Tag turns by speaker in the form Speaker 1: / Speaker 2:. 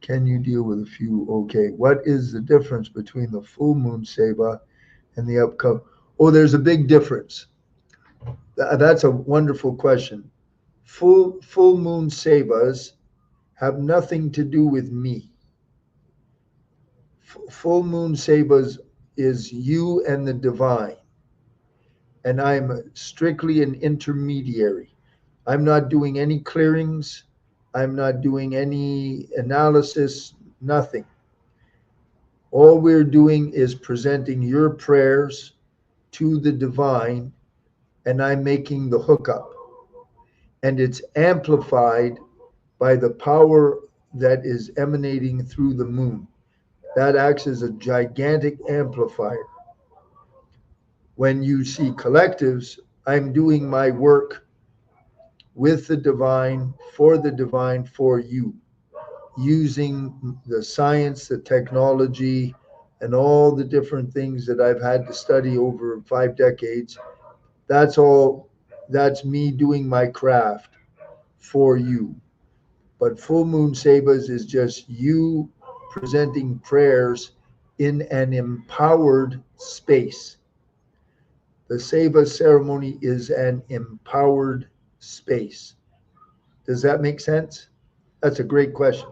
Speaker 1: Can you deal with a few? Okay. What is the difference between the full moon Seva and the upcoming? Oh, there's a big difference. That's a wonderful question. Full moon Sevas have nothing to do with me. Full moon Sevas is you and the divine, and I'm strictly an intermediary. I'm not doing any clearings. I'm not doing any analysis, nothing. All we're doing is presenting your prayers to the divine, and I'm making the hookup. And it's amplified by the power that is emanating through the moon. That acts as a gigantic amplifier. When you see collectives, I'm doing my work with the divine, for you, using the science, the technology, and all the different things that I've had to study over 5 decades. That's all, that's me doing my craft for you. But full moon Sabas is just you presenting prayers in an empowered space. The Seva ceremony is an empowered space. Does that make sense? That's a great question.